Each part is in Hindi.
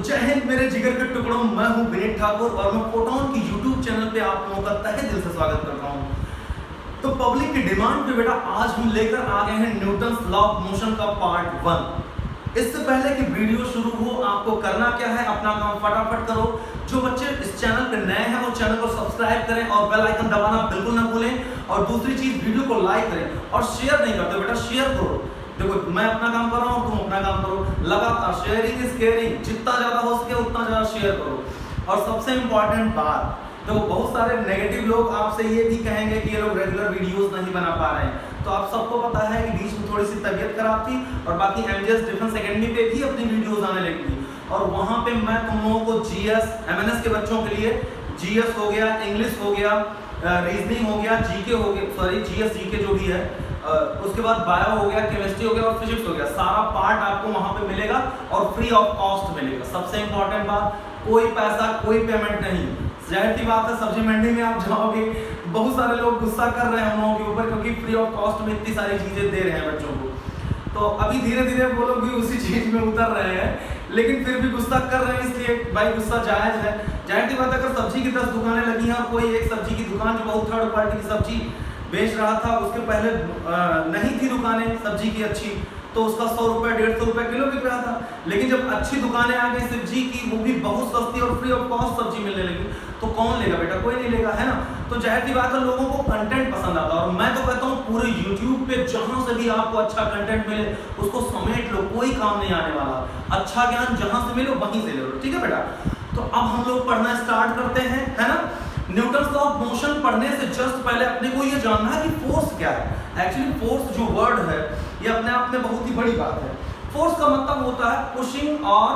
जय हिंद मेरे जिगर के टुकड़ों, मैं हूं विनीत ठाकुर और मैं फोटोन की यूट्यूब चैनल पे आप लोगों का तहे दिल से स्वागत करता हूं। तो पब्लिक की डिमांड पे बेटा आज हम लेकर आ गए हैं न्यूटन्स लॉ ऑफ मोशन का पार्ट 1। इससे पहले कि वीडियो शुरू हो आपको करना क्या है, अपना काम फटाफट करो। जो बच्चे इस चैनल पे नए हैं वो चैनल को सब्सक्राइब करें और बेल आइकन दबाना बिल्कुल ना भूलें। और दूसरी चीज, वीडियो को लाइक करें और शेयर नहीं करते बेटा, शेयर करो। देखो मैं अपना काम कर रहा हूँ, तुम अपना काम करो, लगातार शेयरिंग इज केयरिंग, जितना ज्यादा हो सके उतना ज्यादा शेयर करो। और सबसे इंपॉर्टेंट बात, देखो बहुत सारे नेगेटिव लोग आपसे ये भी कहेंगे कि ये लोग रेगुलर वीडियोस नहीं बना पा रहे हैं। तो आप सबको पता है कि बीच में थोड़ी सी तबीयत खराब थी और बाकी एमजीएस डिफेंस एकेडमी पे भी अपनी वीडियोस आने लगी थी और वहां पे मैं तुम लोगों को जीएस एमएनएस के बच्चों के लिए जीएस हो गया, इंग्लिश हो गया, रीजनिंग हो गया, जीके हो गया, सॉरी जीएस जीके जो भी है, उसके बाद बायो हो गया, केमिस्ट्री हो गया और फिजिक्स हो गया, सारा पार्ट आपको वहां पे मिलेगा और फ्री ऑफ कॉस्ट मिलेगा। सबसे इंपॉर्टेंट बात, कोई पैसा कोई पेमेंट नहीं। जाहिर सी बात है सब्जी मंडी में आप जाओगे, बहुत सारे लोग गुस्सा कर रहे हैं हम लोगों के ऊपर क्योंकि फ्री ऑफ कॉस्ट में इतनी सारी चीजें दे रहे हैं बच्चों को। तो अभी धीरे धीरे वो लोग भी उसी चीज में उतर रहे हैं, लेकिन फिर भी गुस्सा कर रहे हैं, इसलिए भाई गुस्सा जायज है। जाहिर सी बात है, अगर सब्जी की 10 दुकानें लगी हैं और कोई एक सब्जी की दुकान जो बहुत थर्ड क्वालिटी की सब्जी बेच रहा था, उसके पहले नहीं थी दुकानें सब्जी की अच्छी, तो उसका 100 रुपये 150 रुपये किलो बिक रहा था। लेकिन जब अच्छी दुकानें आ गई सब्जी की, वो भी बहुत सस्ती और फ्री ऑफ कॉस्ट सब्जी मिलने लगी, तो कौन लेगा बेटा? कोई नहीं लेगा, है ना। तो जाहिर सी बात है लोगों को कंटेंट पसंद आता है और मैं तो कहता हूँ पूरे यूट्यूब पे जहां से भी आपको अच्छा कंटेंट मिले उसको समेट लो, कोई काम नहीं आने वाला। अच्छा ज्ञान जहां से मिले वहीं से ले लो, ठीक है बेटा। तो अब हम लोग पढ़ना स्टार्ट करते हैं, है ना। न्यूटन्स लॉ ऑफ मोशन पढ़ने से जस्ट पहले अपने को ये जानना है कि फोर्स क्या है। एक्चुअली फोर्स जो वर्ड है ये अपने आप में बहुत ही बड़ी बात है। फोर्स का मतलब होता है पुशिंग और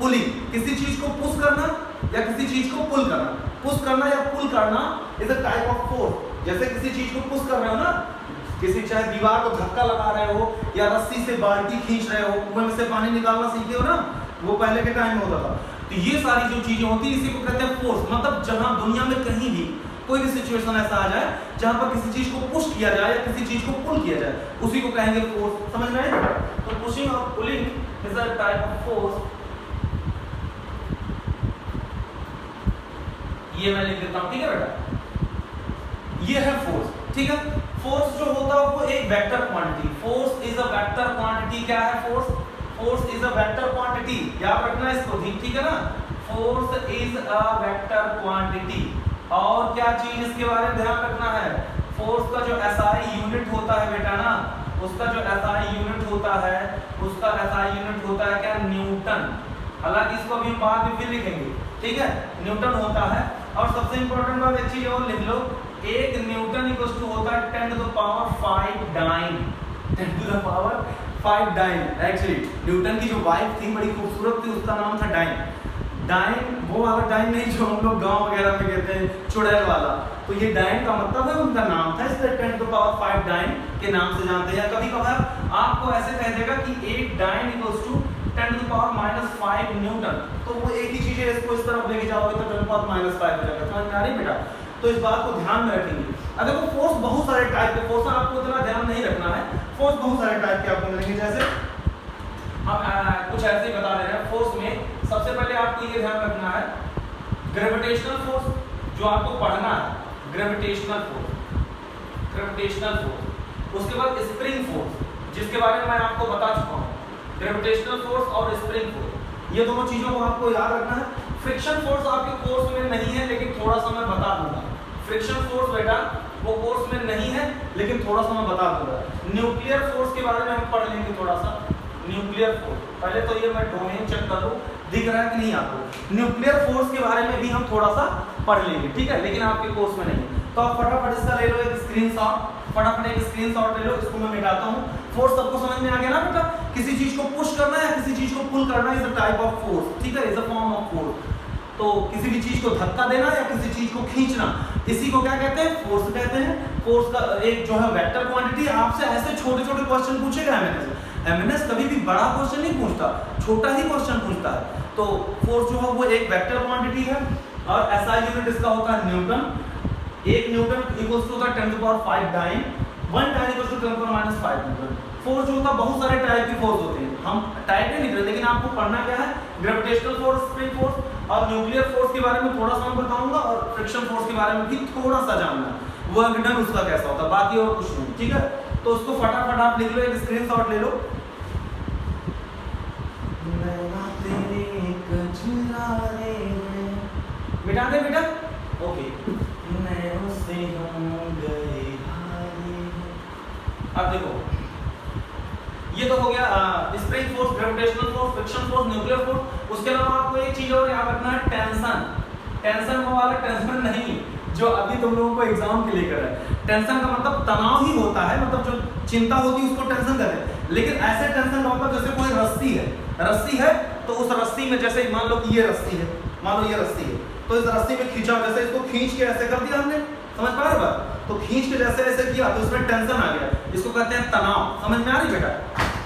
पुलिंग, किसी चीज को पुश करना या किसी चीज को पुल करना। पुश करना या पुल करना is a type of force. जैसे किसी चीज को पुश कर रहे हो ना, किसी चाहे दीवार को धक्का लगा रहे हो या रस्सी से बाल्टी खींच रहे हो, कुएं में से पानी निकालना सीखे हो ना, वो पहले के टाइम में होता था। तो ये सारी जो चीजें होती है इसी को कहते हैं फोर्स। मतलब जहां दुनिया में कहीं भी कोई भी सिचुएशन ऐसा आ जाए जहां पर किसी चीज को पुश किया जाए या किसी चीज को पुल किया जाए, उसी को कहेंगे फोर्स। समझ में आया? तो पुशिंग और pulling is a type of force. ये मैं लिख देता हूं, ठीक है बेटा। ये है फोर्स, ठीक है। फोर्स जो होता है वो एक vector quantity. Force is a vector quantity. क्या है force? Force is a vector quantity. याद रखना इसको, ठीक है ना। Force is a vector quantity. और क्या चीज इसके बारे में ध्यान रखना है, फोर्स का जो एसआई यूनिट होता है बेटा ना, उसका जो एसआई यूनिट होता है, उसका एसआई यूनिट होता है क्या? न्यूटन। हालांकि इसको अभी हम बाद में फिर लिखेंगे, ठीक है। न्यूटन होता है। और सबसे इंपॉर्टेंट बात एक चीज और लिख लो, एक न्यूटन इक्वल टू होता है 10 to the power 5 dyne. 10 to the power 5 dyne. Actually Newton की जो वाइफ थी बड़ी खूबसूरत थी, उसका नाम था डाइन। डाइन वो वाला डाइन नहीं जो हम लोग गांव वगैरह में कहते हैं, चुड़ैल वाला। तो ये डाइन का मतलब है उनका नाम था, इसलिए 10 टू द पावर 5 डाइन के नाम से जानते हैं। कभी कभार आपको ऐसे कह देगा कि एक dyne equals to 10 to the power -5 newton, तो वो एक ही चीज है, इसको इस तरफ लेके जाओगे तो 10 टू द पावर -5 हो जाएगा। समझ में आ रही बेटा? तो इस बात को ध्यान में रखेंगे। अब देखो फोर्स बहुत सारे टाइप के, फोर्स आपको इतना ध्यान नहीं रखना है। फोर्स बहुत सारे टाइप के आपको मिलेंगे, जैसे हम कुछ ऐसे ही बता दे रहे हैं। फोर्स में सबसे पहले आपको ये ध्यान रखना है ग्रेविटेशनल फोर्स, जो आपको पढ़ना है, ग्रेविटेशनल फोर्स, ग्रेविटेशनल फोर्स। उसके बाद स्प्रिंग फोर्स, जिसके बारे में मैं आपको बता चुका हूँ, ग्रेविटेशनल फोर्स और स्प्रिंग फोर्स, ये दोनों चीजों को आपको याद रखना है। फ्रिक्शन फोर्स आपके कोर्स में नहीं है, लेकिन थोड़ा सा मैं बता दूंगा। फ्रिक्शन फोर्स बेटा वो कोर्स में नहीं है, लेकिन थोड़ा सा मैं बता दूंगा। न्यूक्लियर फोर्स के बारे में हम पढ़ लेंगे थोड़ा सा। न्यूक्लियर फोर्स, पहले तो ये मैं डोमेन चेक कर लूं, दिख रहा है कि नहीं आपको। न्यूक्लियर फोर्स के बारे में भी हम थोड़ा सा पढ़ लेंगे, ठीक है, लेकिन आपके कोर्स में नहीं। तो आप फटाफट इसका ले लो एक स्क्रीनशॉट, फटाफट एक स्क्रीनशॉट ले लो, इसको मैं मिटाता हूं। फोर्स सबको समझ में आ गया ना बेटा? किसी चीज को पुश करना या किसी चीज को पुल करना is a type of force, ठीक है, is a form of force. तो किसी भी चीज को धक्का देना या किसी चीज को खींचना, इसी को क्या कहते हैं? फोर्स कहते हैं। फोर्स का एक जो है वेक्टर क्वांटिटी। आपसे ऐसे छोटे छोटे क्वेश्चन पूछेगा एमएनएस कभी भी बड़ा क्वेश्चन नहीं पूछता, छोटा ही क्वेश्चन पूछता है। तो फोर्स जो है वो एक वेक्टर क्वांटिटी है और एसआई यूनिट इसका होता है न्यूटन। एक newton equals to 10 to the power 5 dyne, 1 dyne equals to 10 to the power -5 newton. Force जो होता है बहुत सारे टाइप की फोर्स होते हैं, हम टाइप नहीं लिख रहे, लेकिन आपको पढ़ना क्या है, ग्रेविटेशनल फोर्स, स्प्रिंग फोर्स और न्यूक्लियर फोर्स के बारे में थोड़ा सा मैं बताऊंगा और फ्रिक्शन फोर्स के बारे में भी थोड़ा सा जानना, वर्क डन उसका कैसा होता है, बाकी और कुछ नहीं, ठीक है। तो उसको फटाफट आप लिख लो, एक स्क्रीनशॉट ले लो। मिटा दे बेटा, ओके। अब देखो ये तो हो गया spring force, gravitational force, friction force, nuclear force. उसके अलावा आपको एक चीज और याद रखना है, टेंशन। टेंशन वो वाला टेंशन नहीं जो अभी तुम लोगों को एग्जाम के लिए कर रहा है। टेंशन का मतलब तनाव ही होता है, मतलब जो चिंता होती है उसको टेंशन कहते हैं। लेकिन ऐसे टेंशन का मतलब जैसे कोई रस्सी है तो उस रस्सी में, जैसे मान लो कि ये रस्सी है, मान लो ये रस्सी है, तो इस रस्सी में खींचा, जैसे इसको खींच के ऐसे कर दिया हमने, समझ पा रहे बात, तो खींच के जैसे ऐसे किया तो इसमें टेंशन आ गया, इसको कहते हैं तनाव। समझ में आ रही बेटा,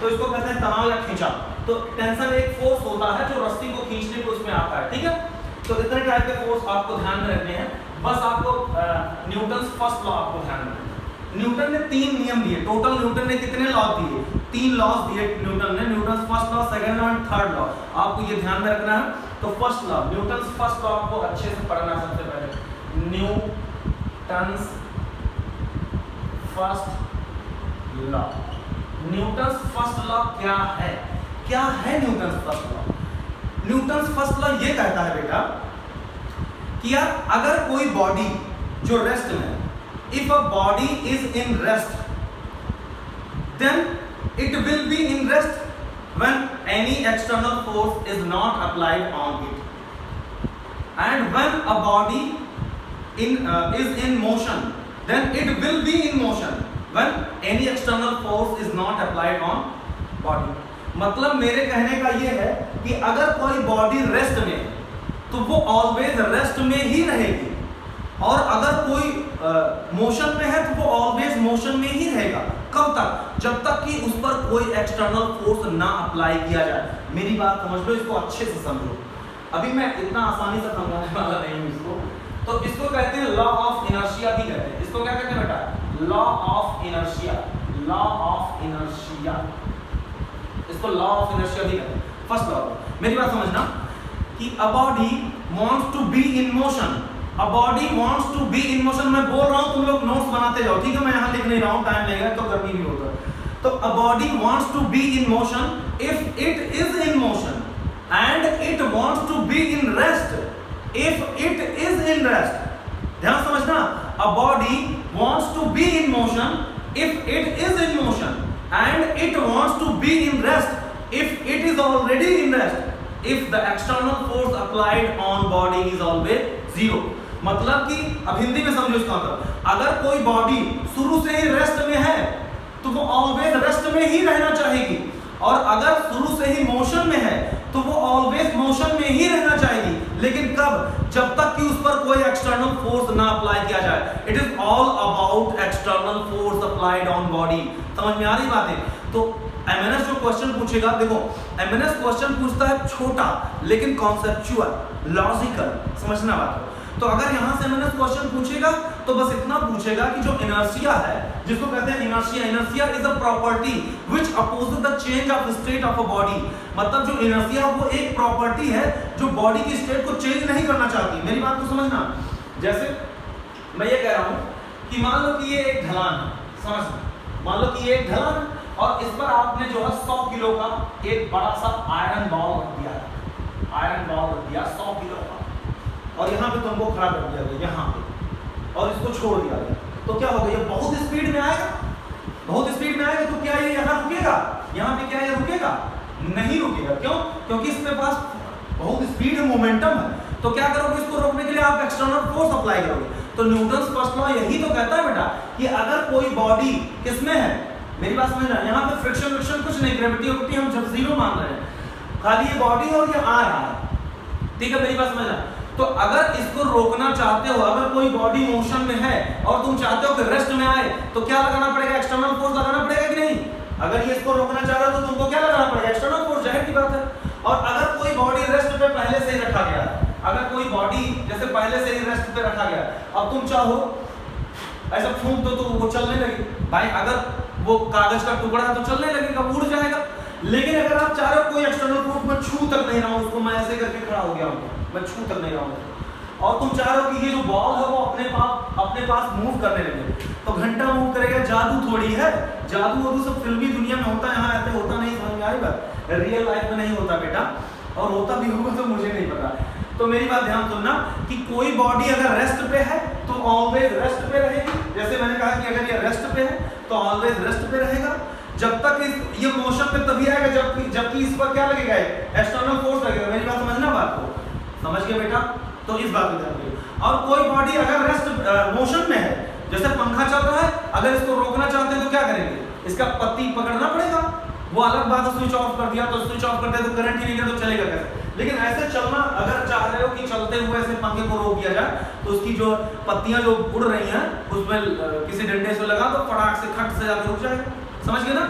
तो इसको कहते हैं तनाव या खींचा। तो टेंशन एक फोर्स होता है जो रस्सी को खींचने को उसमें आता है, ठीक है। तो इतने टाइप के फोर्स आपको ध्यान में रखने हैं। बस आपको न्यूटन फर्स्ट लॉ आपको ध्यान में रखना है। न्यूटन ने 3 नियम दिए, टोटल न्यूटन ने कितने लॉ दिए, 3 लॉज दिए न्यूटन ने, Newton first law, second law and third law, आपको ये ध्यान में रखना है। तो first law, Newton first law आपको अच्छे से पढ़ना है। सबसे पहले Newton first law, Newton first law क्या है, क्या है Newton first law? Newton first law ये कहता है बेटा कि यार अगर कोई बॉडी जो रेस्ट में है, if a body is in rest then it will be in rest when any external force is not applied on it, and when a body is in motion then it will be in motion when any external force is not applied on body। मतलब मेरे कहने का ये है कि अगर कोई बॉडी रेस्ट में है तो वो ऑलवेज रेस्ट में ही रहेगी, और अगर कोई मोशन में है तो वो ऑलवेज मोशन में ही रहेगा। कब तक? जब तक कि उस पर कोई एक्सटर्नल फोर्स ना अप्लाई किया जाए। मेरी बात समझ लो, इसको अच्छे से समझो। अभी मैं इतना आसानी से समझाने वाला नहीं हूँ इसको। तो इसको कहते हैं लॉ ऑफ इनर्शिया भी कहते हैं। इसको क्या कहते हैं बेटा? Law of inertia, law of inertia, इसको लॉ ऑफ इनर्शिया भी कहते हैं। फर्स्ट लॉ, मेरी बात समझना कि a body wants to be in motion, A body wants to be in motion। मैं बोल रहा हूँ, तुम लोग नोट्स बनाते जाओ, ठीक है। मैं यहाँ लिख नहीं रहा हूँ, टाइम लगेगा तो गर्मी भी होगा। तो a body wants to be in motion if it is in motion, and it wants to be in rest if it is in rest। ध्यान समझना, a body wants to be in motion if it is in motion, and it wants to be in rest if it is already in rest if the external force applied on body is always zero। मतलब कि अब हिंदी में समझो इसका मतलब, अगर कोई बॉडी शुरू से ही रेस्ट में है तो वो ऑलवेज रेस्ट में ही रहना चाहेगी, और अगर शुरू से ही मोशन में है तो वो ऑलवेज मोशन में ही रहना चाहेगी। लेकिन कब? जब तक कि उस पर कोई एक्सटर्नल फोर्स ना अप्लाई किया जाए। It is all about external force applied on body. समझ में आ रही बातें? तो एमएनएस जो क्वेश्चन पूछेगा, देखो एमएनएस क्वेश्चन पूछता है छोटा लेकिन कॉन्सेप्चुअल, लॉजिकल, समझना बात को। तो अगर यहां से मैंने क्वेश्चन पूछेगा तो बस इतना पूछेगा कि जो इनर्शिया है, जिसको कहते हैं inertia, inertia is a property which opposes the change of state of a body. मतलब जो इनर्शिया वो एक प्रॉपर्टी है जो बॉडी की स्टेट को चेंज नहीं करना चाहती। मेरी बात को समझना, जैसे मैं ये कह रहा हूं कि मान लो कि ये एक ढलान है, समझना, मान लो कि ये एक ढलान है और इस पर आपने जो है 100 किलो का एक बड़ा सा आयरन बॉल रख दिया, आयरन बॉल रख दिया 100 किलो का, और यहाँ पे तुमको खड़ा कर दिया गया यहाँ पे, और इसको छोड़ दिया गया, तो क्या होगा? ये बहुत स्पीड में आएगा, बहुत स्पीड में आएगा, तो क्या ये यहाँ रुकेगा? यहाँ पे क्या ये रुकेगा? नहीं रुकेगा। क्यों? क्योंकि इसके पास बहुत स्पीड है, मोमेंटम है। तो क्या करोगे? इसको रोकने के लिए आप एक्सटर्नल फोर्स अप्लाई करोगे। तो न्यूटन फर्स्ट लॉ यही तो कहता है बेटा कि अगर कोई बॉडी किसमें है, मेरी बात समझना, यहाँ पे फ्रिक्शन कुछ नहीं, ग्रेविटी हम जब जीरो मान रहे हैं, खाली ये बॉडी और ये आ रहा है, ठीक है। मेरी बात समझना, तो अगर इसको रोकना चाहते हो, अगर कोई बॉडी मोशन में है और तुम चाहते हो कि रेस्ट में आए, तो क्या लगाना पड़ेगा? एक्सटर्नल फोर्स लगाना पड़ेगा कि नहीं? अगर ये इसको रोकना चाह रहे हो तो तुमको क्या लगाना पड़ेगा? एक्सटर्नल फोर्स, जाहिर की बात है। और अगर कोई बॉडी रेस्ट पे पहले से ही रखा गया है, अगर कोई बॉडी जैसे पहले से ही रेस्ट पे रखा गया, अब तुम चाहो ऐसा फूंक दो तो वो चलने लगे। भाई अगर वो कागज का टुकड़ा है तो चलने लगेगा, उड़ जाएगा। लेकिन अगर आप चाह रहे हो कोई एक्सटर्नल फोर्स मैं छू तक नहीं रहा हूं उसको, मैं ऐसे करके खड़ा हो गया हूं, मैं छू तक नहीं रहा हूं, और तुम चाह रहे हो कि ये जो बॉल है वो अपने पास मूव करने लगे, तो घंटा मूव करेगा। जादू थोड़ी है, जादू वादू सब फिल्मी दुनिया में होता है, यहाँ ऐसे होता नहीं, समझ में आएगा? रियल लाइफ में नहीं होता बेटा, और होता भी होगा तो मुझे नहीं पता। तो मेरी बात ध्यान सुनना कि कोई बॉडी अगर रेस्ट पे है तो ऑलवेज रेस्ट पे रहेगी। जैसे मैंने कहा कि अगर ये रेस्ट पे है तो ऑलवेज रेस्ट पे रहेगा, जब तक ये मोशन पे तभी आएगा जबकि इस पर क्या लगेगा, एक्सटर्नल फोर्स लगेगा। मेरी बात समझना, बात को समझ गए बेटा? तो इस बात को ध्यान रखिए। और कोई बॉडी अगर रेस्ट मोशन में है, जैसे पंखा चल रहा है, अगर इसको रोकना चाहते हैं तो क्या करेंगे, इसका पत्ती पकड़ना पड़ेगा। वो अलग बात है, स्विच ऑफ कर दिया तो स्विच ऑफ कर दिया तो करंट ही नहीं गया तो चलेगा कैसे? लेकिन ऐसे चलना, अगर चाह रहे हो कि चलते हुए ऐसे पंखे को रोक दिया जाए तो उसकी जो पत्तियां जो उड़ रही हैं उसमें किसी डंडे से लगा तो फटाक से खट से जाकर रुक जाएगा। समझ गए ना?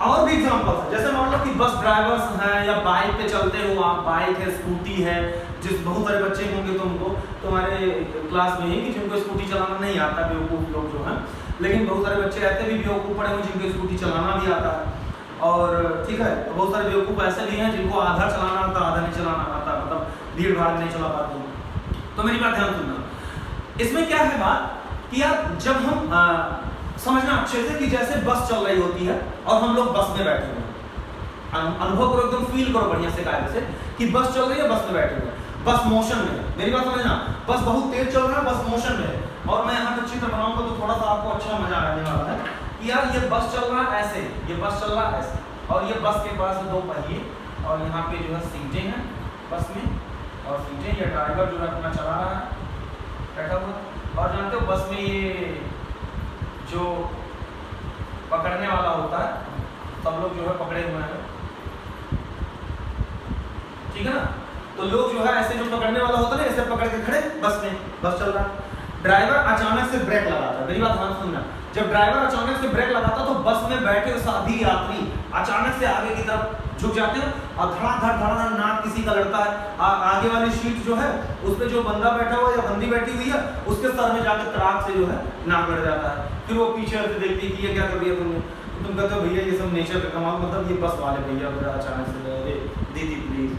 और भी एग्जांपल्स है, जैसे मान लो कि बस ड्राइवर्स हैं या बाइक पे चलते हो आप, बाइक है, स्कूटी है, जिस बहुत सारे बच्चे होंगे तुमको तुम्हारे क्लास में ही कि जिनको स्कूटी चलाना नहीं आता, बेवकूफ लोग जो हैं, लेकिन बहुत सारे बच्चे ऐसे भी बेवकूफ पड़े हुए जिनको स्कूटी चलाना भी आता है। और ठीक है, तो बहुत सारे बेवकूफ ऐसे भी हैं जिनको आधा चलाना आता, आधा नहीं चलाना आता, मतलब भीड़ भाड़ नहीं चला पाते। तो मेरी बात ध्यान सुनना, इसमें क्या है बात कि यार जब हम समझना अच्छे से कि जैसे बस चल रही होती है और हम लोग बस में बैठे हुए हैं, अनुभव करो, एकदम फील करो बढ़िया से कायदे से कि बस चल रही है, बस में बैठे हुए हैं, बस मोशन में है। मेरी बात समझना, बस बहुत तेज चल रहा है, बस मोशन में है, और मैं यहाँ पे चित्र बनाऊंगा तो थोड़ा सा आपको अच्छा मजा आने वाला है कि यार ये बस चल रहा है ऐसे, ये बस चल रहा है ऐसे, और ये बस के पास दो पहिए और यहाँ पे जो है सीटें हैं बस में, और सीटें, ये ड्राइवर जो है अपना चला रहा है बैठा हुआ, और जानते हो बस में ये जो पकड़ने वाला होता है सब लोग जो है पकड़े हुए हैं, ठीक है ना? तो लोग जो है ऐसे जो पकड़ने वाला होता है ऐसे पकड़ के खड़े, बस में, बस चल रहा है। ड्राइवर अचानक से ब्रेक लगाता है, मेरी बात ध्यान सुनना, जब ड्राइवर अचानक से ब्रेक लगाता तो बस में बैठे सभी यात्री अचानक से आगे की तरफ झुक जाते हैं और धड़ाधड़ नाक किसी का लड़ता है, आगे वाली सीट जो है उस पे जो बंदा बैठा हुआ है या बंदी बैठी हुई है उसके सर में जाकर तड़ाक से जो है नाक लड़ जाता है। फिर वो पीछे से देखती है कि ये क्या कर दिया तुमने, तो तुम कहते हो भैया ये सब नेचर का कमाल, मतलब ये बस वाले भैया अचानक से दीदी प्लीज,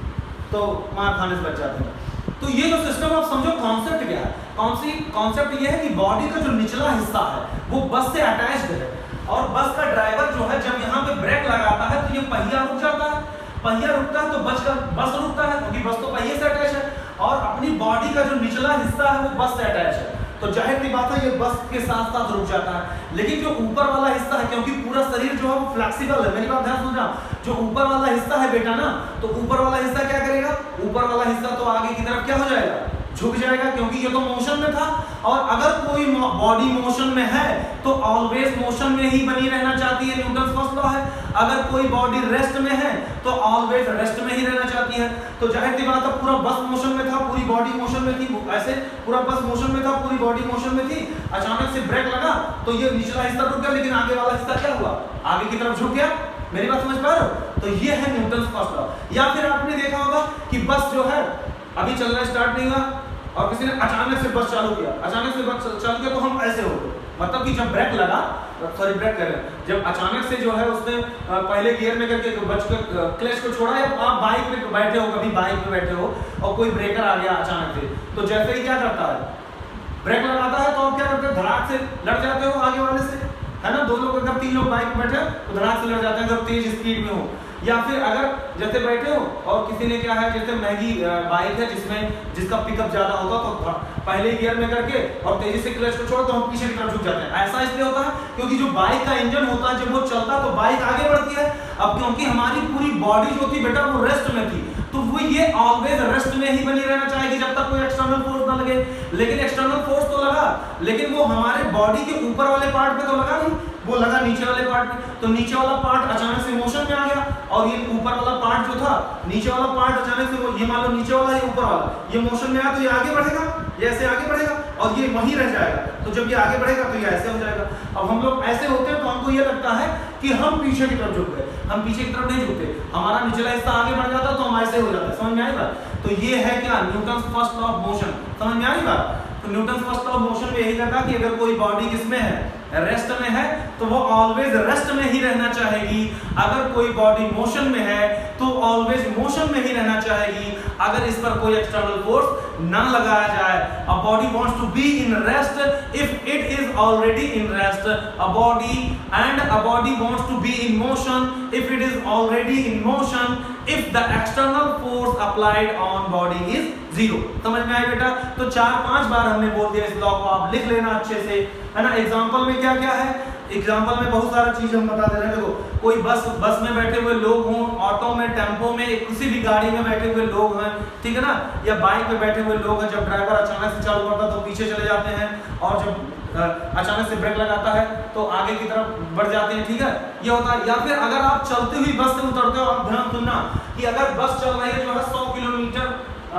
तो मार खाने से बच जाते हैं। तो ये जो सिस्टम आप समझो कॉन्सेप्ट क्या है, कॉन्सेप्ट ये है कि बॉडी का जो निचला हिस्सा है वो बस से अटैच्ड है, और बस का ड्राइवर जो है जब यहाँ पे ब्रेक लगाता है तो ये पहिया रुक जाता है, पहिया रुकता है तो बस रुकता है क्योंकि बस तो पहिए से अटैच है, और अपनी बॉडी का जो निचला हिस्सा है वो बस से अटैच है, तो जाहिर सी बात है ये बस के साथ साथ रुक जाता है। लेकिन जो ऊपर वाला हिस्सा है, क्योंकि पूरा शरीर जो है वो फ्लेक्सिबल है, मेरी बात ध्यान सुनना, जो ऊपर वाला हिस्सा है बेटा ना, तो ऊपर वाला हिस्सा क्या करेगा, ऊपर वाला हिस्सा तो आगे की तरफ क्या हो जाएगा, झुक जाएगा, क्योंकि ये तो मोशन में था, और अगर कोई बॉडी मोशन में है तो ऑलवेज मोशन में ही बनी रहना चाहती है, न्यूटन फर्स्ट लॉ है। अगर कोई बॉडी रेस्ट में है तो ऑलवेज रेस्ट में ही रहना चाहती है। तो जाहिर सी बात है पूरा बस मोशन में था, पूरी बॉडी मोशन में थी, ऐसे पूरा बस मोशन में था, पूरी बॉडी मोशन में थी, अचानक से ब्रेक लगा तो ये निचला हिस्सा रुक गया, लेकिन आगे वाला हिस्सा क्या हुआ, आगे की तरफ झुक गया। मेरी बात समझ पा रहे हो? तो ये है न्यूटन फर्स्ट लॉ। या फिर आपने देखा होगा कि बस जो है अभी चलना स्टार्ट नहीं हुआ और किसी ने अचानक से बस चालू किया, अचानक से बस चालू किया तो हम ऐसे हो गए, मतलब कि जब ब्रेक लगा, सॉरी ब्रेक कर रहे हैं, जब अचानक से जो है उसने पहले गियर में करके बच कर क्लच को छोड़ा, या आप बाइक में बैठे हो, कभी बाइक में बैठे हो और कोई ब्रेकर आ गया अचानक से, तो जैसे ही क्या करता है, ब्रेक लगाता है, तो आप क्या करते हो, धड़ाक से लड़ जाते हो आगे वाले से, है ना? दो लोग अगर तीन लोग बाइक में बैठे तो धड़ाक से लड़ जाते हैं अगर तेज स्पीड में हो। या फिर अगर जैसे बैठे हो और किसी ने क्या है, जैसे महंगी बाइक है जिसका पिकअप ज्यादा होगा, तो पहले गियर में करके और तेजी से क्लच को छोड़ो तो हम पीछे की तरफ झुक जाते हैं। ऐसा इसलिए होता है क्योंकि जो बाइक का इंजन होता है जब वो चलता है तो बाइक आगे बढ़ती है। अब क्योंकि हमारी पूरी बॉडी जो थी बेटा वो रेस्ट में थी, तो वो ये ऑलवेज रेस्ट में ही बनी रहना चाहेगी जब तक कोई एक्सटर्नल फोर्स ना लगे। लेकिन एक्सटर्नल फोर्स तो लगा, लेकिन वो हमारे बॉडी के ऊपर वाले पार्ट पे तो लगा नहीं, वो लगा नीचे वाले पार्ट में। तो नीचे वाला पार्ट अचानक से मोशन में आ गया और ये ऊपर वाला पार्ट जो था, नीचे वाला पार्ट अचानक से, ये मान लो नीचे वाला ये ऊपर वाला ये मोशन में आया तो ये आगे बढ़ेगा, ये ऐसे आगे बढ़ेगा और ये वहीं रह जाएगा। तो जब ये आगे बढ़ेगा तो ये ऐसे हो जाएगा। अब हम लोग ऐसे होते हैं तो हमको ये लगता है कि हम पीछे की तरफ झुक गए, हम पीछे की तरफ नहीं झुकते, हमारा निचला हिस्सा आगे बढ़ जाता तो हम ऐसे हो जाते। समझ में आई बात? तो ये है क्या, Newton first law of motion. समझ में आई बात? तो Newton first law of motion में यही कहता कि अगर कोई बॉडी किसमें है, रेस्ट में है तो वो ऑलवेज रेस्ट में ही रहना चाहेगी। अगर कोई बॉडी मोशन में है तो ऑलवेज मोशन में ही रहना चाहेगी, अगर इस पर कोई एक्सटर्नल फोर्स ना लगाया जाए। A body wants to be in rest if it is already in rest, a body wants to be in motion if it is already in motion, if the external force applied on body is zero. समझ में आया बेटा? तो 4-5 बार हमने बोल दिया, इस लॉ को आप लिख लेना अच्छे से, है ना। एग्जांपल में क्या क्या है, एग्जांपल में बहुत सारा चीज हम बता दे रहे हैं। देखो कोई बस में बैठे हुए लोग हों, ऑटो में, टेम्पो में, किसी भी गाड़ी में बैठे हुए लोग हैं, ठीक है ना, या बाइक में बैठे हुए लोग हैं। जब ड्राइवर अचानक से चालू करता है तो पीछे चले जाते हैं, और जब अचानक से ब्रेक लगाता है तो आगे की तरफ बढ़ जाते हैं, ठीक है, ये होता है। या फिर अगर आप चलती हुई बस से उतरते हो, आप ध्यान सुनना कि अगर बस चल रही है जो है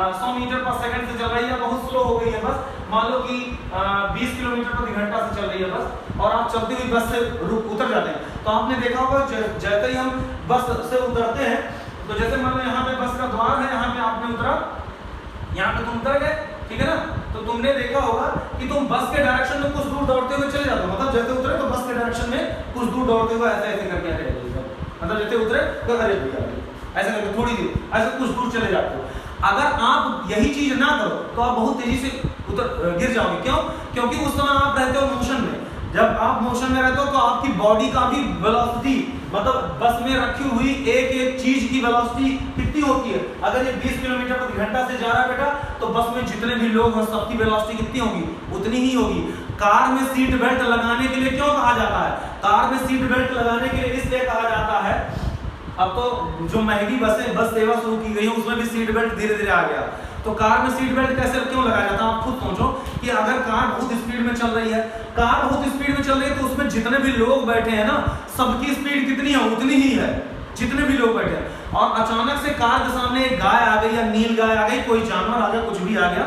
100 मीटर पर सेकंड से चल रही है, बहुत स्लो हो गई है बस, मान लो कि 20 किलोमीटर प्रति घंटा से चल रही है बस, और आप चलती हुई बस से उतर जाते हैं, तो आपने देखा होगा जैसे ही हम बस से उतरते हैं, तो जैसे मान लो यहाँ पे बस का द्वार है, यहाँ पे आपने उतरा, यहाँ पे तुम उतर गए, ठीक है ना, तो तुमने देखा होगा कि तुम बस के डायरेक्शन में कुछ दूर दौड़ते हुए चले जाते हो, मतलब जैसे उतरे तो बस के डायरेक्शन में कुछ दूर दौड़ते हुए ऐसे ऐसे करके आगे, मतलब जैसे उतरे तो अरे भैया ऐसे करके थोड़ी देर ऐसे कुछ दूर चले जाते हो। अगर आप यही चीज ना करो तो आप बहुत तेजी से गिर जाओगे। क्यों? क्योंकि उस समय आप रहते हो मोशन में। जब आप मोशन में रहते हो तो आपकी बॉडी का भी वेलोसिटी, मतलब बस में रखी हुई एक एक चीज की वेलोसिटी कितनी होती है। अगर ये 20 किलोमीटर प्रति घंटा से जा रहा है बेटा, तो बस में जितने भी लोग हैं सबकी वेलोसिटी कितनी होगी? उतनी ही होगी। कार में सीट बेल्ट लगाने के लिए क्यों कहा जाता है? कार में सीट बेल्ट लगाने के लिए इसलिए कहा जाता है, अब तो जो महंगी बस सेवा शुरू की गई है उसमें भी सीट बेल्ट धीरे धीरे आ गया, तो कार में सीट बेल्ट कैसे क्यों लगाया जाता है? आप खुद सोचो कि अगर कार बहुत स्पीड में चल रही है, कार बहुत स्पीड में चल रही है, तो उसमें जितने भी लोग बैठे हैं ना, सबकी स्पीड कितनी है? उतनी ही है, जितने भी लोग बैठे हैं। और अचानक से कार के सामने एक गाय आ गई या नील गाय आ गई, कोई जानवर आ गया, कुछ भी आ गया,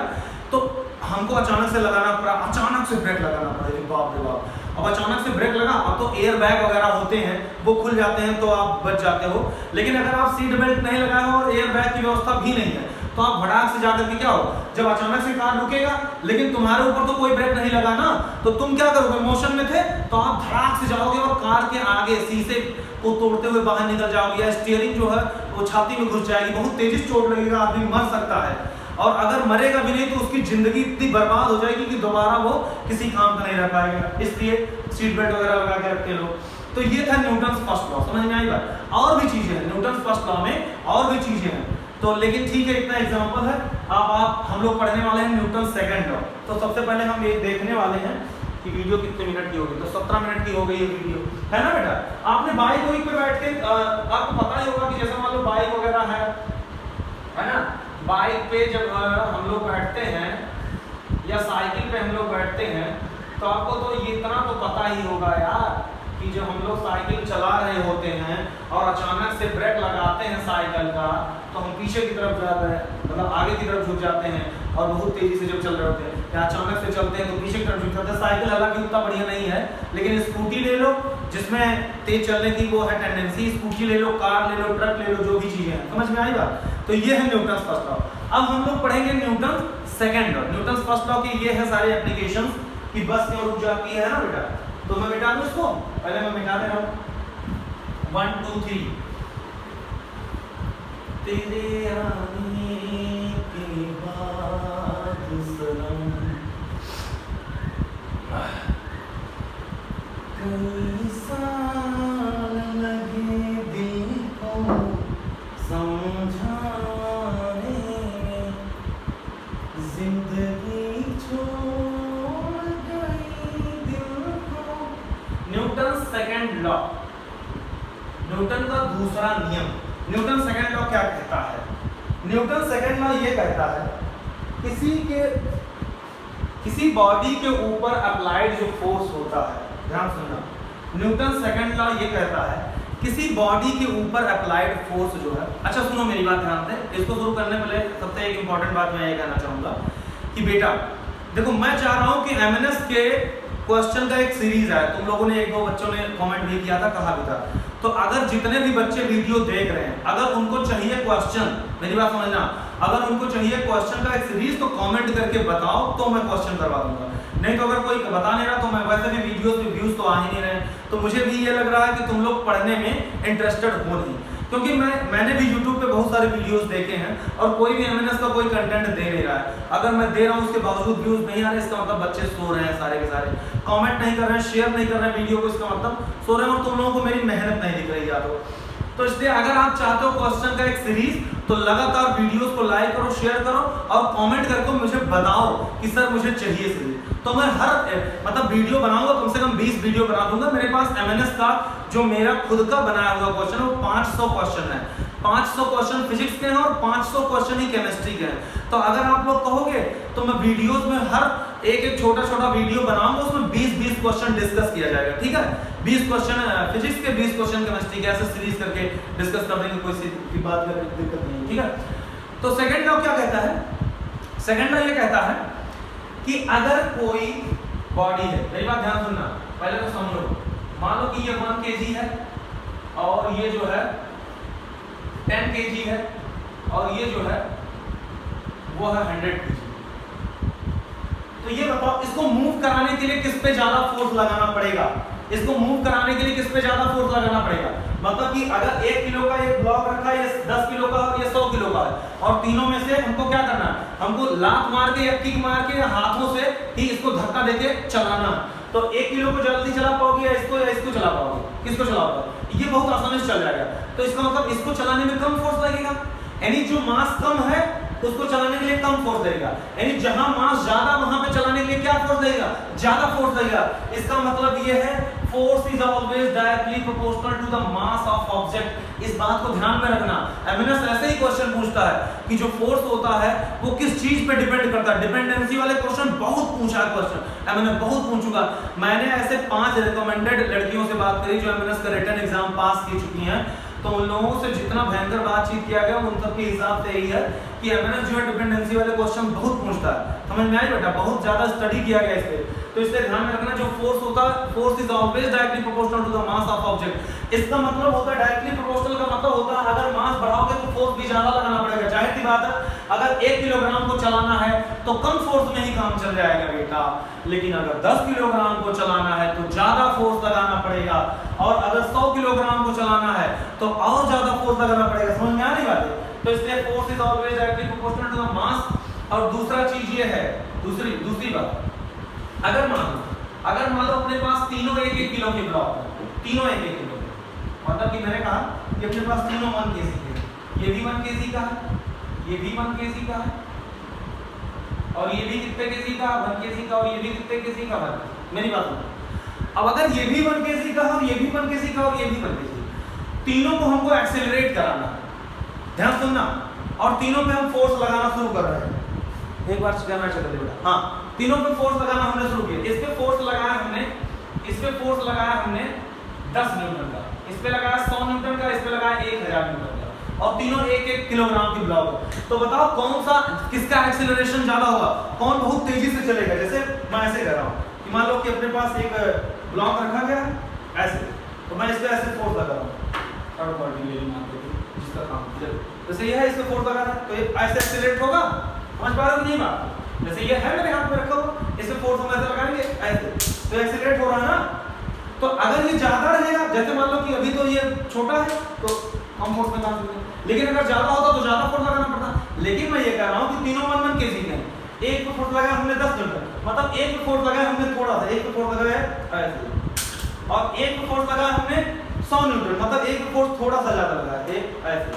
तो हमको अचानक से लगाना पड़ा, अचानक से ब्रेक लगाना पड़ा। बाप रे बाप, अब अचानक से ब्रेक लगा, अब तो एयर बैग वगैरह होते हैं वो खुल जाते हैं तो आप बच जाते हो। लेकिन अगर आप सीट बेल्ट नहीं लगाए हो और एयर बैग की व्यवस्था भी नहीं है, तो आप भड़ाक से जाकर के क्या हो, जब अचानक से कार रुकेगा लेकिन तुम्हारे ऊपर तो कोई ब्रेक नहीं लगा ना, तो तुम क्या करोगे? मोशन में थे तो आप धड़ाक से जाओगे और कार के आगे शीशे को तोड़ते हुए बाहर निकल जाओगे, या स्टीयरिंग जो है वो छाती में घुस जाएगी, बहुत तेजी से चोट लगेगा, आदमी मर सकता है। और अगर मरेगा भी नहीं तो उसकी जिंदगी इतनी बर्बाद हो जाएगी कि दोबारा वो किसी काम का नहीं रह पाएगा। इसलिए सीट बेल्ट वगैरह लगा के रखते लोग। तो ये था न्यूटन्स फर्स्ट लॉ, समझ में आई बात? और भी चीजें हैं न्यूटन्स फर्स्ट लॉ में, और भी चीजें हैं, तो लेकिन ठीक है, इतना एग्जांपल है। अब आप हम लोग पढ़ने वाले हैं न्यूटन सेकंड लॉ। तो सबसे पहले हम ये देखने वाले हैं कि वीडियो कितने मिनट की होगी। तो 17 मिनट की हो गई है वीडियो, है ना बेटा? आपने बाइक पे बैठ के आपको पता ही होगा कि जैसे मान लो बाइक वगैरह है ना, बाइक पे जब हम लोग बैठते हैं या साइकिल पे हम लोग बैठते हैं, तो आपको तो ये इतना तो पता ही होगा यार कि जब हम लोग साइकिल चला रहे होते हैं और अचानक से ब्रेक लगाते हैं साइकिल का, तो हम पीछे की तरफ जा रहे हैं, मतलब आगे की तरफ झुक जाते हैं, और बहुत तेजी से जब चल रहे होते हैं या अचानक से चलते हैं तो पीछे की तरफ झुक जाते हैं। साइकिल हालांकि उतना बढ़िया नहीं है, लेकिन स्कूटी ले लो जिसमें तेज चलने की वो है टेंडेंसी, स्कूटी ले लो, कार ले लो, ट्रक ले लो, जो भी चीजें हैं, समझ में आई बात? तो ये है न्यूटन्स फर्स्ट लॉ। अब हम लोग पढ़ेंगे Newton second law. Newton's first law की ये है सारे एप्लीकेशंस कि बस क्यों रुक जाती है ना बेटा। तो मैं मिटा दूं इसको, पहले मैं मिटा दे रहा हूं। 1 2 3 तेरे आने के बाद सनम कई साल लगे दिल को समझाने, जिंदगी छोड़ गई दिल को। न्यूटन सेकंड लॉ, न्यूटन का दूसरा नियम। न्यूटन सेकंड लॉ क्या कहता है? न्यूटन सेकंड लॉ ये कहता है किसी बॉडी के ऊपर अप्लाइड जो फोर्स होता है, ध्यान सुनना, न्यूटन सेकंड लॉ ये कहता है किसी बॉडी के ऊपर अप्लाइड फोर्स जो है। अच्छा सुनो मेरी बात ध्यान से, इसको शुरू करने पहले सबसे एक इंपॉर्टेंट बात मैं ये कहना चाहूंगा कि बेटा देखो, मैं चाह रहा हूं कि एमएनएस के क्वेश्चन का एक सीरीज है, तुम लोगों ने एक दो बच्चों ने कमेंट भी किया था, कहा भी था। तो अगर जितने भी बच्चे वीडियो देख रहे हैं, अगर उनको चाहिए क्वेश्चन, मेरी बात समझना, अगर उनको चाहिए क्वेश्चन का एक सीरीज तो कमेंट करके बताओ तो मैं क्वेश्चन करवा दूंगा। नहीं तो अगर कोई बता नहीं रहा तो मैं वैसे भी वीडियोस में व्यूज तो आ ही नहीं रहे, तो मुझे भी ये लग रहा है कि तुम लोग पढ़ने में इंटरेस्टेड हो नहीं, क्योंकि मैंने भी YouTube पे बहुत सारे वीडियोस देखे हैं और कोई भी एमएनएस का कोई कंटेंट दे नहीं रहा है। अगर मैं दे रहा हूँ उसके बावजूद व्यूज नहीं आ रहे, इसका मतलब बच्चे सो रहे हैं, सारे के सारे कमेंट नहीं कर रहे हैं, शेयर नहीं कर रहे हैं वीडियो को, इसका मतलब सो रहे हैं और तुम लोगों को मेरी मेहनत नहीं दिख रही है। तो इसलिए अगर आप चाहते हो क्वेश्चन का एक सीरीज तो लगातार वीडियोस को लाइक करो, शेयर करो और कमेंट करके मुझे बताओ कि सर मुझे चाहिए सीरीज। तो मैं हर मतलब वीडियो बनाऊंगा, कम से कम 20 वीडियो बना दूंगा। मेरे पास एमएनएस का जो मेरा खुद का बनाया हुआ क्वेश्चन है वो 500 क्वेश्चन है, 500 क्वेश्चन फिजिक्स के हैं और 500 क्वेश्चन ही केमिस्ट्री के हैं। तो अगर आप लोग कहोगे तो मैं वीडियोस में हर एक छोटा छोटा वीडियो बनाऊंगा, उसमें 20 क्वेश्चन डिस्कस किया जाएगा, ठीक है। 20 क्वेश्चन फिजिक्स के, 20 क्वेश्चन केमिस्ट्री के, ऐसे सीरीज करके डिस्कस कर देंगे, कोई सी बात करने की दिक्कत नहीं है, ठीक है। तो सेकंड लॉ क्या कहता है? सेकंड लॉ ये कहता है कि अगर कोई बॉडी है, मेरी बात ध्यान सुनना, पहले तो समझो, मान लो कि ये 1 kg है और ये जो है 10 kg है और ये जो है वो है 100 kg। तो ये बताओ इसको मूव कराने के लिए किस पे ज्यादा फोर्स लगाना पड़ेगा? इसको मूव कराने के लिए किस पे ज्यादा फोर्स लगाना पड़ेगा? मतलब कि अगर 1 किलो का एक ब्लॉक रखा है, ये 10 किलो का और ये 100 किलो का है और तीनों में से हमको क्या करना है? हमको लात मार के या किक मार के या हाथों से ही इसको धक्का देके चलाना। तो 1 किलो को जल्दी चला पाओगे या इसको चला पाओगे? किसको चला पाओगे? ये बहुत आसानी से चल जाएगा। तो इसका मतलब इसको चलाने में कम फोर्स लगेगा, यानी जो मास कम है उसको चलाने के लिए कम फोर्स देगा, यानी जहां मास ज्यादा वहां पे चलाने के लिए क्या फोर्स देगा? ज्यादा फोर्स देगा। इसका मतलब ये है force is always directly proportional to the mass of object. इस बात को ध्यान में रखना। एमएनएस ऐसे ही क्वेश्चन पूछता है कि जो फोर्स होता है वो किस चीज पे डिपेंड करता है। डिपेंडेंसी वाले क्वेश्चन बहुत पूछा है, क्वेश्चन एमएनएस बहुत पूछूंगा। मैंने ऐसे 5 रिकमेंडेड लड़कियों से बात करी जो एमएनएस का रिटन एग्जाम पास की चुकी हैं, तो उन लोगों से जितना भयंकर बातचीत किया गया उन सब के हिसाब से यही है कि एमएनएस जो है डिपेंडेंसी वाले क्वेश्चन बहुत पूछता है। समझ में आई बेटा? बहुत ज्यादा स्टडी किया गया इस पे। तो इसलिए ध्यान में रखना, जो फोर्स होता है, force is always directly proportional to the mass of object. इसका मतलब होता है डायरेक्टली प्रोपोर्शनल का मतलब होता है अगर मास बढ़ाओगे तो फोर्स भी ज्यादा लगाना पड़ेगा। जाहिर सी बात है, अगर 1 किलोग्राम को चलाना है तो कम फोर्स में ही काम चल जाएगा बेटा, लेकिन अगर 10 किलोग्राम को चलाना है तो ज्यादा फोर्स लगाना पड़ेगा, और अगर 100 किलोग्राम को चलाना है तो और ज्यादा फोर्स लगाना पड़ेगा। समझ में आ रही बात है? तो इसलिए force is always directly proportional to the mass. और दूसरा चीज ये है, दूसरी बात, अगर मान लो अपने पास तीनों 1-1 किलो के ब्लॉक है, तीनों 1-1 किलो, मतलब कि मैंने कहा कि अपने पास तीनों 1 kg के, ये भी 1 kg का है, ये भी 1 kg का है और ये भी कितने kg का? 1 kg का। और ये भी कितने kg का? 1। मेरी बात सुनो, अब अगर ये भी 1 kg का है और ये भी 1 kg का और ये भी 1 kg, तीनों को हमको एक्सेलरेट कराना है, ध्यान सुनना, और तीनों पे हम फोर्स लगाना शुरू कर रहे हैं। एक बार कैमरा चला दे बेटा। हाँ, तीनों पे फोर्स लगाना हमने शुरू किया। इस पे फोर्स लगाया हमने, इस पे फोर्स लगाया हमने 10 न्यूटन का, इस पे लगाया 100 न्यूटन का, इस पे लगाया 1000 न्यूटन का, और तीनों 1-1 किलोग्राम की ब्लॉक। तो बताओ कौन सा, किसका एक्सेलरेशन ज्यादा होगा? कौन बहुत तेजी से चलेगा? जैसे मैं ऐसे कर रहा हूँ कि मान लो कि अपने पास एक ब्लॉक रखा गया है ऐसे, तो मैं इस पे ऐसे फोर्स लगा रहा हूँ, जिसका काम जैसे ये है, इस पे फोर्स लगा रहा है तो ये ऐसे एक्सेलरेट होगा। समझ पा रहे हो नहीं बात? जैसे ये है मेरे हाथ में रखा हुआ, इस पे फोर्स हम ऐसे लगाएंगे ऐसे, तो एक्सेलरेट हो रहा है ना। तो अगर ये ज्यादा रहेगा, जैसे मान लो कि अभी तो ये छोटा है तो कम फोर्स में काम करेंगे, लेकिन अगर ज्यादा होता तो ज्यादा फोर्स लगाना पड़ता। लेकिन मैं ये कह रहा हूँ कि तीनों 1-1 kg के हैं, एक पे फोर्स लगाया हमने 10 न्यूटन, मतलब एक पे फोर्स लगाया हमने थोड़ा सा, एक पे फोर्स लगाया ऐसे, और एक पे फोर्स लगाया हमने 100 न्यूटन, मतलब एक पे फोर्स थोड़ा सा ज्यादा लगाया, एक ऐसे,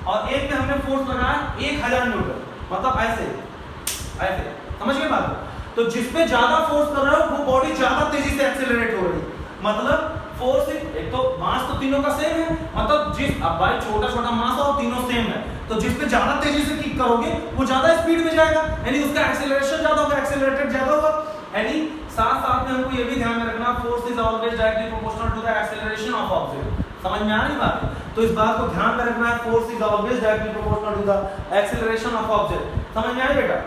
और एक पे हमने फोर्स लगाया 1000 न्यूटन, मतलब ऐसे ऐसे। समझ गए बात? तो जिस पे ज्यादा फोर्स कर रहे हो वो बॉडी ज्यादा तेजी से एक्सेलरेट हो रही है। मतलब फोर्स, एक तो मास तो तीनों का सेम है, मतलब जिस, अब भाई छोटा छोटा मास और तीनों सेम है, तो जिस पे ज्यादा तेजी से किक करोगे वो ज्यादा स्पीड में जाएगा, यानी उसका एक्सेलरेशन ज्यादा होगा, एक्सेलरेटेड ज्यादा होगा। यानी साथ साथ में हमको ये भी ध्यान में रखना, force is always directly proportional to the acceleration of object. समझ में आ रही बात है? तो इस बात को ध्यान में रखना है, force is always directly proportional to the acceleration of object. समझ में आ रही बेटा?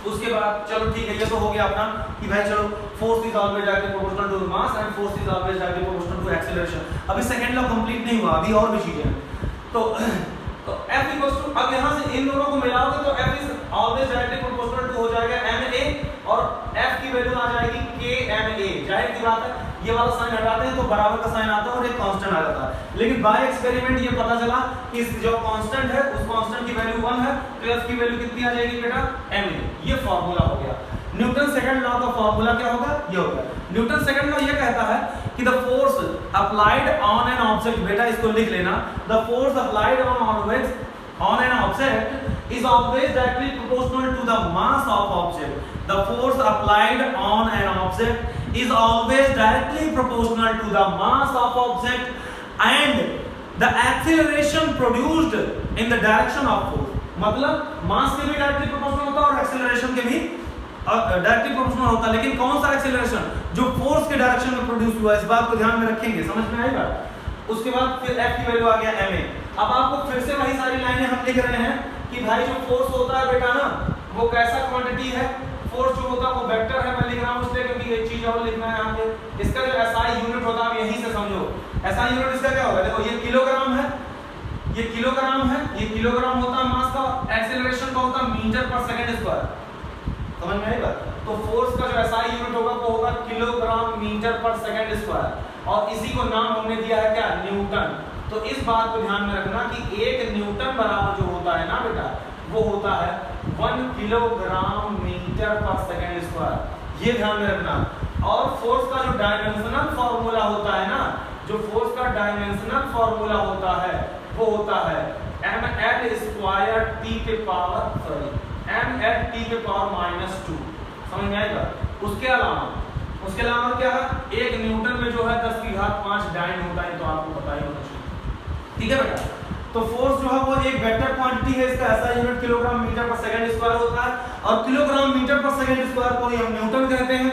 उसके बाद चलो ठीक है, ये तो हो गया अपना कि भाई चलो force is always directly proportional to mass and force is always directly proportional to acceleration. अभी सेकंड लॉ कंप्लीट नहीं हुआ, अभी और भी चीजें हैं। तो F इक्वल्स टू, अब यहाँ से इन दोनों को मिलाओगे तो F is always directly proportional to हो जाएगा ma और F की वैल्यू आ जाएगी kma। जाहिर सी बात है, ये वाला साइन हटाते हैं तो बराबर का साइन आता है और एक कांस्टेंट आ जाता है। लेकिन बाय एक्सपेरिमेंट ये पता चला कि इस जो कांस्टेंट है उस कांस्टेंट की वैल्यू 1 है, तो F की वैल्यू कितनी आ जाएगी बेटा ma। ये फार्मूला हो गया। न्यूटन सेकंड लॉ का फार्मूला क्या होगा, ये होगा। न्यूटन सेकंड लॉ ये कहता है कि the force applied on an object, बेटा इसको लिख लेना, the force applied on an object is always directly proportional to the mass of object. The force applied on an object is always directly proportional to the mass of object and the acceleration produced in the direction of force. मतलब मास के भी डायरेक्टली प्रोपोर्शनल होता है और एक्सीलरेशन के भी डायरेक्टली प्रोपोर्शनल होता है। लेकिन कौन सा एक्सीलरेशन, जो फोर्स के डायरेक्शन में प्रोड्यूस हुआ, इस बात को ध्यान में रखेंगे, समझ में आएगा। उसके बाद फिर F की वैल्यू आ गया ma। अब आपको फिर से वही सारी लाइनें हम लिख रहे हैं कि भाई जो फोर्स होता है बेटा ना, वो कैसा क्वांटिटी है। फोर्स जो होता है वो वेक्टर है, मैं लिख रहा हूं इसलिए क्योंकि एक चीज और लिखना है यहाँ पे। इसका जो SI यूनिट होता है, आप यहीं से समझो SI यूनिट इसका क्या होगा। देखो ये किलोग्राम है, ये किलोग्राम है, ये किलोग्राम होता है मास का, एक्सीलरेशन का होता है मीटर पर सेकंड स्क्वायर, समझ में आएगा। तो फोर्स का जो SI यूनिट होगा वो होगा किलोग्राम मीटर पर सेकंड स्क्वायर, और इसी को नाम हमने दिया है क्या, न्यूटन। तो इस बात को ध्यान में रखना कि एक न्यूटन बराबर जो होता है ना बेटा, वो होता है 1 किलोग्राम मीटर पर सेकंड स्क्वायर, ये ध्यान में रखना। और फोर्स का जो डायमेंशनल फार्मूला होता है ना, जो फोर्स का डायमेंशनल फार्मूला होता है वो होता है ml स्क्वायर t के पावर ml t के पावर -2, समझ में आएगा। उसके अलावा क्या है, एक न्यूटन में जो है 10 की घात 5 डाइन होता है, तो आपको पता ही होना चाहिए, ठीक है बेटा। तो फोर्स जो है वो एक वेक्टर क्वांटिटी है, इसका SI यूनिट किलोग्राम मीटर पर सेकंड स्क्वायर होता है, और किलोग्राम मीटर पर सेकंड स्क्वायर को हम न्यूटन कहते हैं।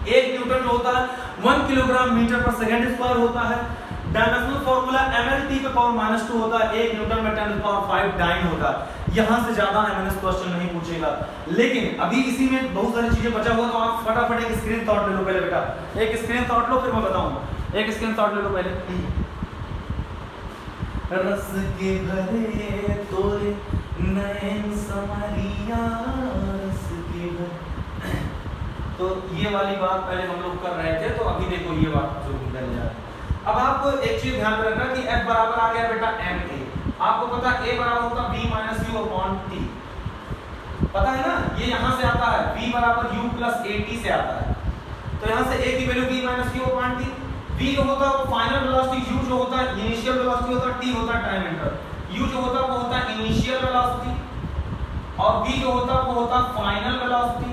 एक न्यूटन जो होता है 1 किलोग्राम मीटर पर सेकंड स्क्वायर होता है। डायमेंशनल फार्मूला ml t के पावर -2 होता है, एक न्यूटन में 10 पावर 5 डाइन होता है। यहां से ज्यादा MNS क्वेश्चन नहीं पूछेगा। लेकिन अभी इसी में बहुत सारी चीजें बचा हुआ, तो आप फटाफट एक स्क्रीन शॉट ले लो पहले बेटा, एक स्क्रीन शॉट लो फिर मैं बताऊंगा। एक स्क्रीन शॉट ले लो पहले। रस के भरे तोरे नैन समरिया रस के भरे, तो ये वाली बात पहले हम लोग कर रहे थे, तो अभी देखो ये बात जो करने जा रहे हैं। अब आपको एक चीज ध्यान रखना कि F बराबर आ गया बेटा ma। आपको पता है A बराबर होता है v - u अपॉन t, पता है ना, ये यहां से आता है v बराबर u प्लस at से आता है। तो यहां से A की value v - u upon t। v जो होता है वो फाइनल वेलोसिटी, u जो होता है इनिशियल वेलोसिटी होता है, t होता है टाइम इंटरवल। u जो होता है वो होता है इनिशियल वेलोसिटी, और v जो होता है वो होता है फाइनल वेलोसिटी,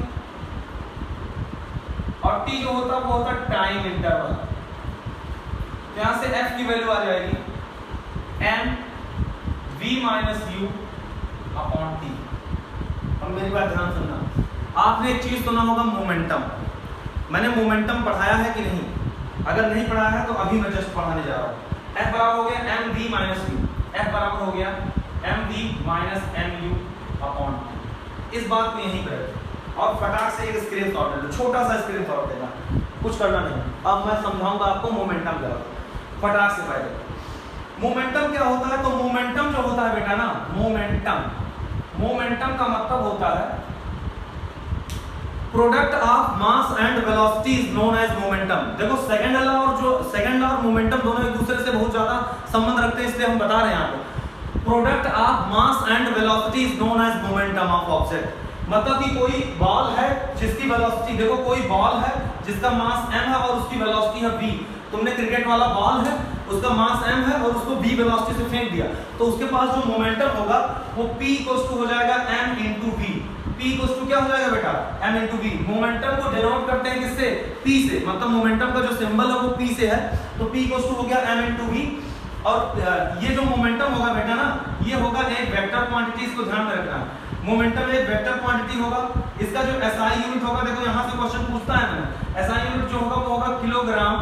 और t जो होता है वो होता है टाइम इंटरवल। तो यहां से F की वैल्यू आ जाएगी m v - u upon t। अब मेरी बात ध्यान सुनना, आपने एक चीज सुना होगा मोमेंटम। मैंने मोमेंटम पढ़ाया है कि नहीं, अगर नहीं पढ़ाया है तो अभी मैं जस्ट पढ़ाने जा रहा हूं। F बराबर हो गया m v - u, F बराबर हो गया m v - mu upon t। इस बात को यहीं पर और फटाक से एक स्क्रीन शॉट ले लो, छोटा सा स्क्रीन शॉट लेना, कुछ करना नहीं। अब मैं समझाऊंगा आपको मोमेंटम क्या होता है, फटाक से पहले मोमेंटम क्या होता है। तो मोमेंटम जो होता है बेटा ना, मोमेंटम का मतलब होता है product of mass and velocity is known as momentum. देखो सेकंड लॉ और मोमेंटम दोनों एक दूसरे से बहुत ज्यादा संबंध रखते हैं, इसलिए हम बता रहे हैं यहाँ पे। Product of mass and velocity is known as momentum of object. मतलब कि कोई बॉल है जिसकी वेलोसिटी, देखो कोई बॉल है जिसका मास m है और उसकी वेलोसिटी है v। तुमने क्रिकेट वाला बॉल है, उसका मास m है और उसको v वेलोसिटी से फेंक दिया, तो उसके पास जो मोमेंटम होगा वो p = हो जाएगा m × v। p = क्या हो जाएगा बेटा, m × v। मोमेंटम को डिनोट करते हैं किससे, p से, मतलब मोमेंटम का जो सिंबल है वो p से है, तो p = हो गया m × v। और ये जो मोमेंटम होगा बेटा ना, ये होगा एक वेक्टर क्वांटिटी, इसको ध्यान में रखना। मोमेंटम एक वेक्टर क्वांटिटी होगा, इसका जो SI यूनिट होगा, देखो यहां से क्वेश्चन पूछता है मैंने, SI यूनिट जो होगा वो होगा किलोग्राम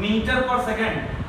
मीटर पर सेकंड।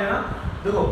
लेना, देखो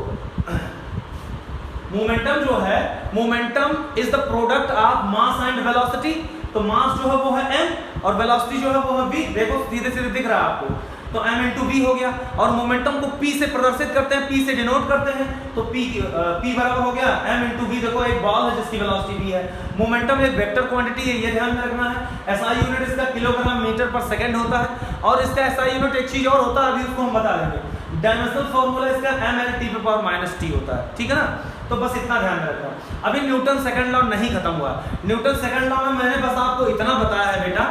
मोमेंटम जो है, momentum is the product of mass and velocity. तो मास जो है वो है m और वेलोसिटी जो है वो है v। देखो सीधे सीधे दिख रहा है आपको, तो m इंटू v हो गया। और मोमेंटम को p से प्रदर्शित करते हैं, p से डिनोट करते हैं, तो p बराबर हो गया m इंटू v। देखो एक बॉल है जिसकी वेलोसिटी v है। मोमेंटम एक वेक्टर क्वांटिटी है, ये ध्यान में रखना है। SI यूनिट इसका किलोग्राम मीटर पर सेकंड होता है, और इसका SI यूनिट एक चीज और होता है, अभी उसको हम बता देंगे। डायमेंशनल फार्मूला इसका mL/-T होता है, ठीक है ना। तो बस इतना ध्यान में रखना। अभी न्यूटन सेकंड लॉ नहीं खत्म हुआ। न्यूटन सेकंड लॉ में मैंने बस आपको इतना बताया है बेटा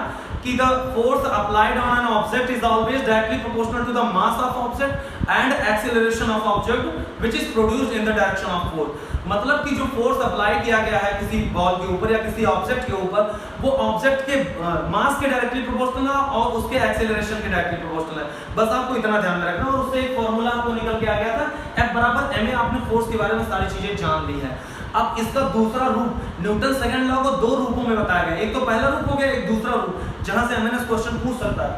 कि the force applied on an object is always directly proportional to the mass of object and acceleration of object which is produced in the direction of force. मतलब कि जो फोर्स अप्लाई किया गया है किसी बॉल के ऊपर या किसी ऑब्जेक्ट के ऊपर, वो ऑब्जेक्ट के मास के डायरेक्टली प्रोपोर्शनल है और उसके एक्सेलरेशन के डायरेक्टली प्रोपोर्शनल है। बस आपको इतना ध्यान में रखना। और उससे एक फॉर्मूला आपको निकल के आ गया था, F बराबर ma। आपने फोर्स के बारे में सारी चीजें जान ली है। अब इसका दूसरा रूप, न्यूटन सेकंड लॉ को दो रूपों में बताया गया। एक तो पहला रूप हो गया, एक दूसरा रूप, जहां से एमएनएस क्वेश्चन पूछ सकता है।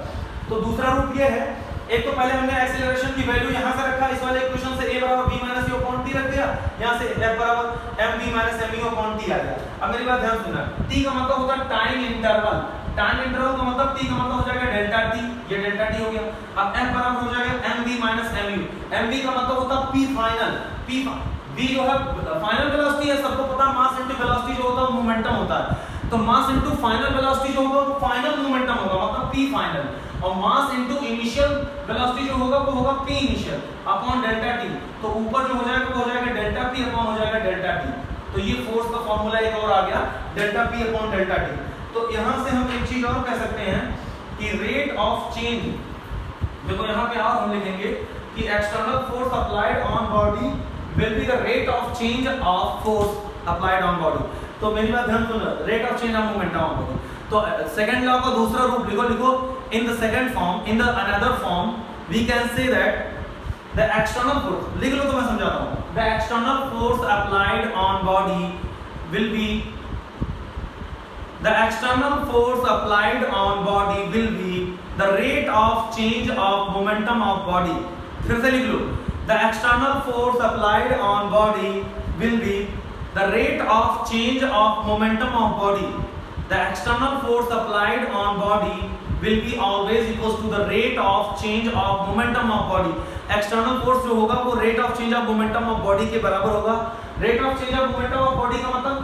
तो दूसरा रूप ये है, एक तो पहले हमने एक्सेलरेशन की वैल्यू यहां से रखा, इस वाले इक्वेशन से a बराबर b minus u upon t रख दिया, यहां से f बराबर mv minus mu upon t आ गया। अब मेरी बात ध्यान सुनना, t का मतलब होता है टाइम इंटरवल। टाइम इंटरवल का मतलब t का मतलब हो जाएगा डेल्टा t, ये डेल्टा t हो गया। अब f बराबर हो जाएगा mv माइनस mu। mv का मतलब होता है p फाइनल, p v जो है फाइनल वेलोसिटी है, सबको पता है। मास इनटू वेलोसिटी जो होता है वो मोमेंटम होता है। तो मास इनटू फाइनल वेलोसिटी जो होगा वो फाइनल मोमेंटम होगा, मतलब p फाइनल। और मास इनटू इनिशियल वेलोसिटी जो होगा वो होगा p initial upon delta t। तो ऊपर जो हो जाएगा वो हो जाएगा डेल्टा p अपॉन हो जाएगा डेल्टा t। तो ये फोर्स का फार्मूला एक और आ गया, delta p upon delta t। तो यहां से हम एक चीज और कह सकते हैं कि रेट ऑफ चेंज, देखो यहां पे और हम लिखेंगे कि external force applied on body will be the rate of change of force applied on body। तो मेरी बात ध्यान सुनो, rate of change of momentum on body। तो सेकंड लॉ का दूसरा रूप लिखो in the second form, in the another form we can say that the external force, लिख लो तो मैं समझाता हूँ। The external force applied on body will be, the external force applied on body will be the rate of change of momentum of body। फिर से लिख लो, the external force applied on body will be the rate of change of momentum of body। The external force applied on body will be always equals to the rate of change of momentum of body। external force जो होगा वो rate of change of momentum of body के बराबर होगा। rate of change of momentum of body का मतलब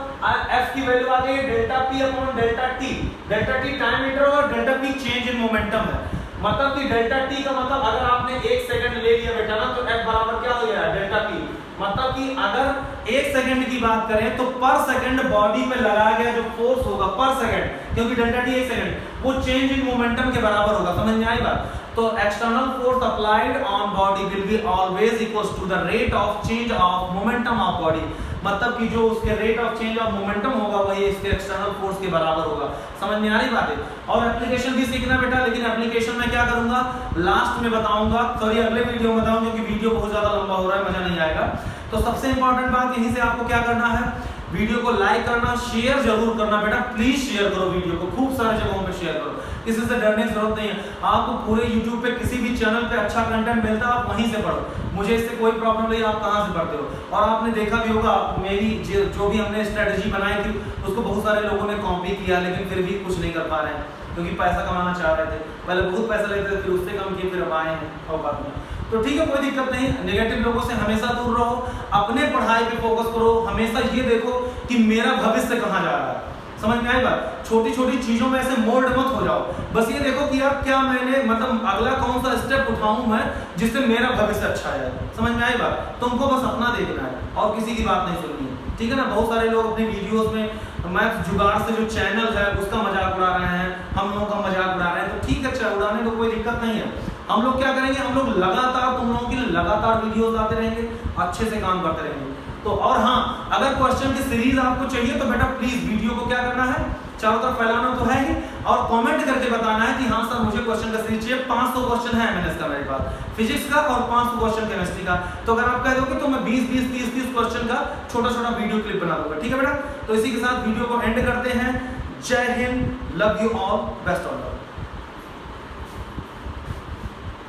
f की वैल्यू आ गई delta p upon delta t। Delta t time interval और delta p change in momentum है। मतलब कि डेल्टा t का मतलब अगर आपने 1 सेकंड ले लिया बेटा ना, तो f बराबर क्या हो गया डेल्टा p। मतलब कि अगर 1 सेकंड की बात करें तो पर सेकंड बॉडी पे लगाया गया जो फोर्स होगा पर सेकंड, क्योंकि डेल्टा t 1 सेकंड, वो चेंज इन मोमेंटम के बराबर होगा। समझ में आई बात? तो external force applied on body will be always equals to the rate of change of momentum of body. मतलब कि जो उसके rate of change of momentum होगा वही इसके एक्सटर्नल फोर्स के बराबर होगा। समझ में आ रही बात है? और एप्लीकेशन भी सीखना बेटा, लेकिन एप्लीकेशन में क्या करूंगा लास्ट में बताऊंगा, सॉरी अगले वीडियो में बताऊंगा, क्योंकि वीडियो बहुत ज्यादा लंबा हो रहा है, मजा नहीं आएगा। तो सबसे इंपॉर्टेंट बात यहीं से आपको क्या करना है, वीडियो को लाइक करना, शेयर जरूर करना बेटा, प्लीज शेयर करो वीडियो को, खूब सारे जगहों पे शेयर करो। किसी से डरने की जरूरत नहीं है। आपको पूरे YouTube पे किसी भी चैनल पे अच्छा कंटेंट मिलता है, आप वहीं से पढ़ो, मुझे इससे कोई प्रॉब्लम नहीं, आप कहाँ से पढ़ते हो। और आपने देखा भी होगा मेरी जो भी हमने स्ट्रेटजी बनाई थी उसको बहुत सारे लोगों ने कॉपी किया, लेकिन फिर भी कुछ नहीं कर पा रहे हैं, क्योंकि पैसा कमाना चाह रहे थे। पहले बहुत पैसा लेते थे, फिर उससे कम किए, फिर अब आए हैं और बात में। तो ठीक है, कोई दिक्कत नहीं। नेगेटिव लोगों से हमेशा दूर रहो, अपने पढ़ाई पे फोकस करो, हमेशा ये देखो कि मेरा भविष्य कहाँ जा रहा है। समझ में आई बात? छोटी छोटी चीजों में ऐसे मोल्ड मत हो जाओ, बस ये देखो कि यार क्या मैंने मतलब अगला कौन सा स्टेप उठाऊं मैं जिससे मेरा भविष्य अच्छा है। समझ में आई बात? तुमको बस अपना देखना है और किसी की बात नहीं सुननी है, ठीक है ना। बहुत सारे लोग अपने वीडियोस में मैथ जुगाड़ से जो चैनल है उसका मजाक उड़ा रहे हैं, हम लोगों का मजाक उड़ा रहे हैं, तो ठीक है, अच्छा उड़ाने को कोई दिक्कत नहीं है। हम लोग क्या करेंगे, हम लोग लगातार तुम लोगों के लिए लगातार वीडियोस आते रहेंगे, अच्छे से काम करते रहेंगे। तो और हाँ, अगर क्वेश्चन की सीरीज आपको चाहिए तो बेटा प्लीज वीडियो को क्या करना है, चारों तरफ फैलाना तो है ही, और कमेंट करके बताना है कि हाँ सर मुझे क्वेश्चन का सीरीज चाहिए। 500 क्वेश्चन है एमएनएस का मेरे पास, फिजिक्स का, और 500 क्वेश्चन केमिस्ट्री का। तो अगर आप कह दोगे तो मैं 20-20-30-30 क्वेश्चन का छोटा-छोटा वीडियो क्लिप बना दूंगा। ठीक है बेटा, तो इसी के साथ वीडियो को एंड करते हैं। जय Hind, love you all, best of luck.